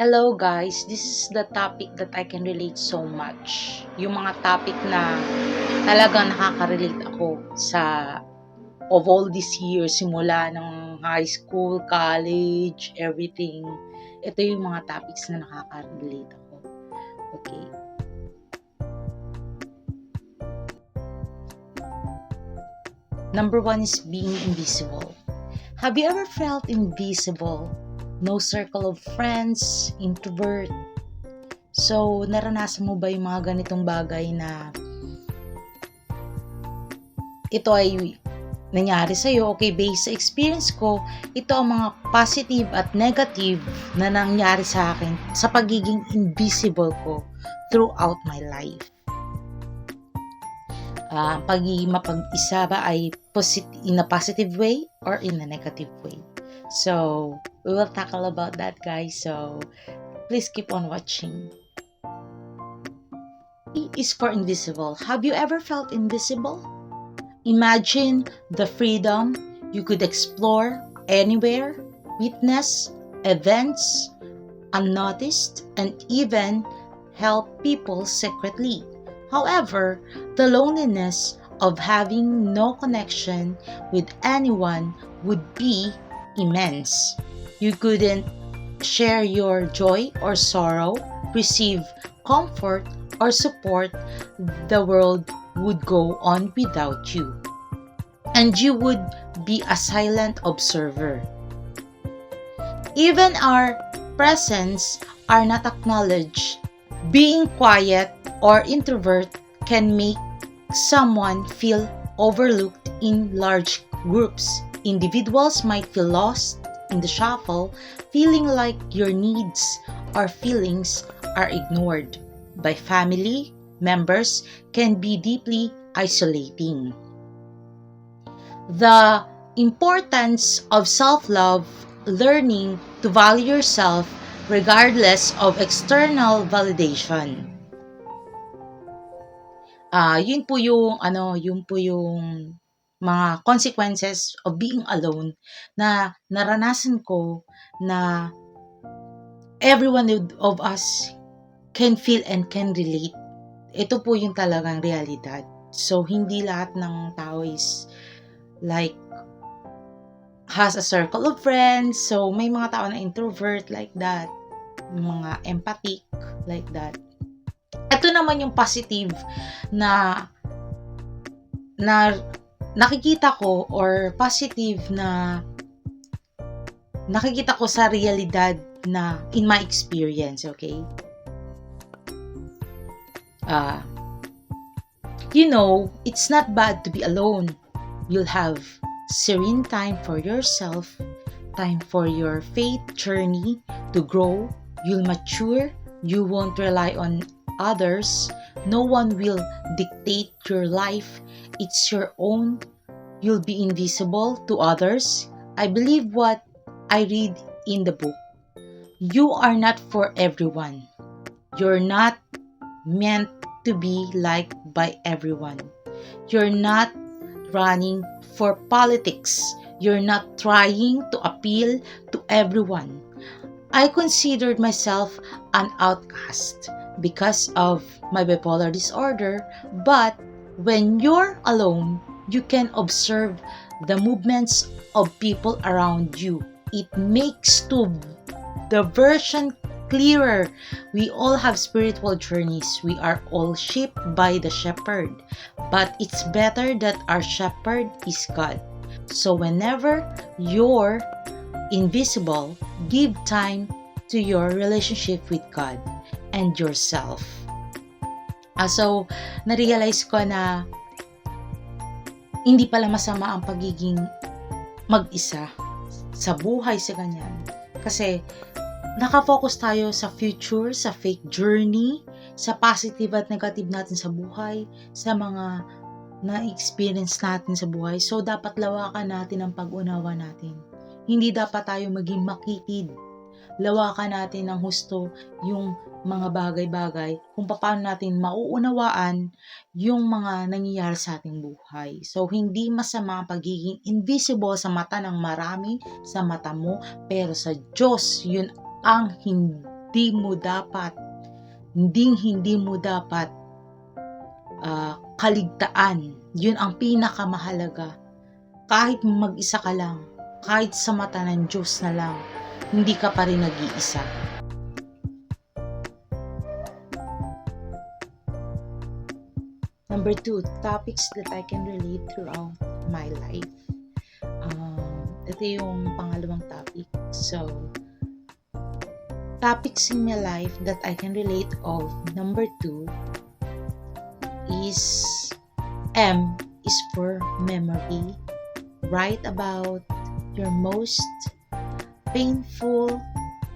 Hello guys, this is the topic that I can relate so much. Yung mga topic na talagang nakaka-relate ako sa of all these years, simula ng high school, college, everything. Ito yung mga topics na nakaka-relate ako. Okay. Number one is being invisible. Have you ever felt invisible? No circle of friends, introvert. So, naranasan mo ba yung mga ganitong bagay na ito ay nangyari sa'yo? Okay, based sa experience ko, ito ang mga positive at negative na nangyari sa akin sa pagiging invisible ko throughout my life. Pagiging mapag-isa ba ay in a positive way or in a negative way? So, we will tackle about that, guys. So, please keep on watching. E is for invisible. Have you ever felt invisible? Imagine the freedom you could explore anywhere, witness events unnoticed, and even help people secretly. However, the loneliness of having no connection with anyone would be immense. You couldn't share your joy or sorrow, receive comfort or support. The world would go on without you, and you would be a silent observer. Even our presence are not acknowledged. Being quiet or introvert can make someone feel overlooked in large groups. Individuals might feel lost in the shuffle, feeling like your needs or feelings are ignored by family members can be deeply isolating. The importance of self-love, learning to value yourself regardless of external validation. Yun po yung mga consequences of being alone na naranasan ko, na everyone of us can feel and can relate. Ito po yung talagang realidad. So, hindi lahat ng tao is like has a circle of friends. So, may mga tao na introvert like that. Mga empathic like that. Ito naman yung positive na nakikita ko, or positive na nakikita ko sa realidad na in my experience, okay? It's not bad to be alone. You'll have serene time for yourself, time for your faith journey to grow. You'll mature. You won't rely on others. No one will dictate your life. It's your own. You'll be invisible to others. I believe what I read in the book. You are not for everyone. You're not meant to be liked by everyone. You're not running for politics. You're not trying to appeal to everyone. I considered myself an outcast because of my bipolar disorder, but when you're alone, you can observe the movements of people around you. It makes the version clearer. We all have spiritual journeys. We are all shaped by the shepherd. But it's better that our shepherd is God. So whenever you're invisible, give time to your relationship with God and yourself. So, na-realize ko na hindi pala masama ang pagiging mag-isa sa buhay, sa ganyan. Kasi nakafocus tayo sa future, sa faith journey, sa positive at negative natin sa buhay, sa mga na-experience natin sa buhay. So, dapat lawakan natin ang pag-unawa natin. Hindi dapat tayo maging makitid. Lawakan natin ng husto yung mga bagay-bagay kung paano natin mauunawaan yung mga nangyayari sa ating buhay. So, hindi masama ang pagiging invisible sa mata ng marami, sa mata mo, pero sa Diyos, yun ang hindi mo dapat kaligtaan. Yun ang pinakamahalaga. Kahit mag-isa ka lang, kahit sa mata ng Diyos na lang, hindi ka pa rin nag-iisa. Number 2, topics that I can relate throughout my life. Ito yung pangalawang topic. So, topics in my life that I can relate of. Number 2 is M is for memory. Write about your most painful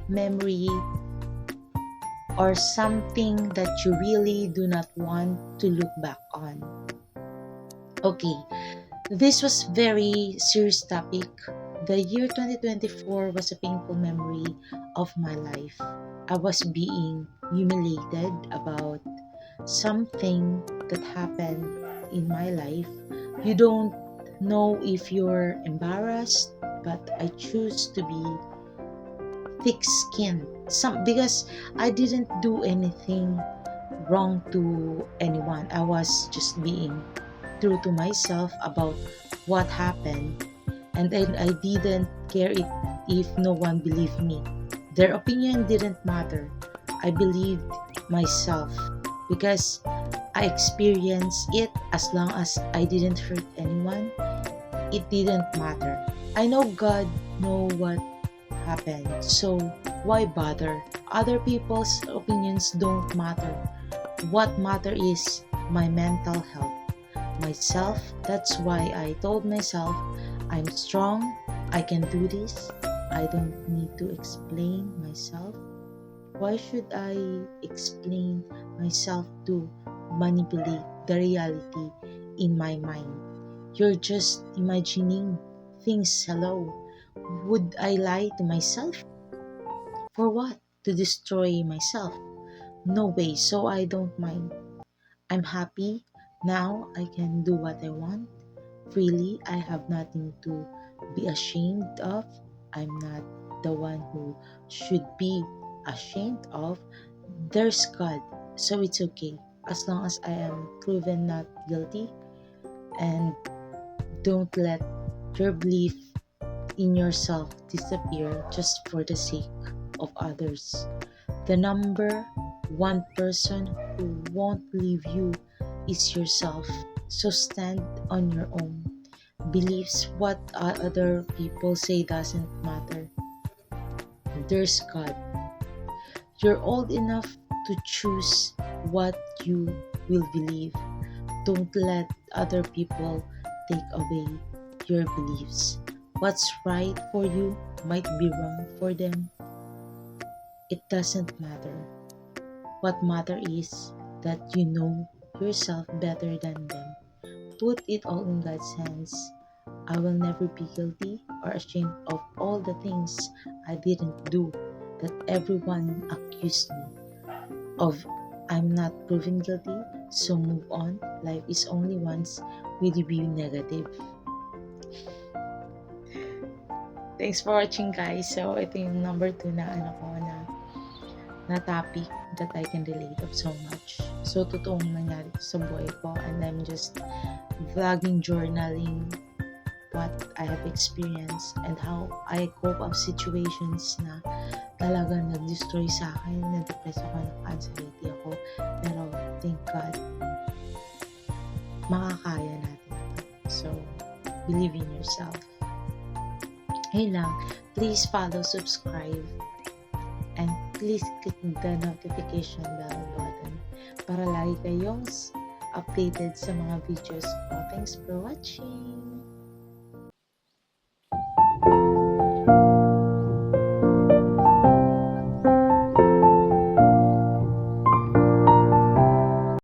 memory or something that you really do not want to look back on. Okay, this was very serious topic. The year 2024 was a painful memory of my life. I was being humiliated about something that happened in my life. You don't know if you're embarrassed, but I choose to be thick-skinned. Because I didn't do anything wrong to anyone. I was just being true to myself about what happened, and then I didn't care if no one believed me. Their opinion didn't matter. I believed myself because I experienced it. As long as I didn't hurt anyone, it didn't matter. I know God know what happened, so why bother? Other people's opinions don't matter. What matter is my mental health, myself. That's why I told myself, I'm strong, I can do this. I don't need to explain myself. Why should I explain myself to manipulate the reality in my mind? You're just imagining things. Hello. Would I lie to myself? For what? To destroy myself? No way, so I don't mind. I'm happy. Now I can do what I want. Freely, I have nothing to be ashamed of. I'm not the one who should be ashamed of. There's God, so it's okay. As long as I am proven not guilty. And don't let your belief in yourself disappear just for the sake of others. The number one person who won't leave you is yourself. So stand on your own. Beliefs, what other people say doesn't matter. There's God. You're old enough to choose what you will believe. Don't let other people take away your beliefs. What's right for you might be wrong for them. It doesn't matter. What matters is that you know yourself better than them. Put it all in God's hands. I will never be guilty or ashamed of all the things I didn't do that everyone accused me of. I'm not proven guilty, so move on. Life is only once. Will you be negative? Thanks for watching, guys. So, ito yung number 2 na na topic that I can relate of so much. So, totoong nangyari sa buhay ko, and I'm just vlogging, journaling what I have experienced and how I cope up situations na talagang nag-destroy sa akin, na-depress ako, na-anxiety ako. Pero, thank God, makakaya natin. So, believe in yourself. Hey lang, please follow, subscribe, and please click the notification bell button para lagi kayong updated sa mga videos ko. Thanks for watching!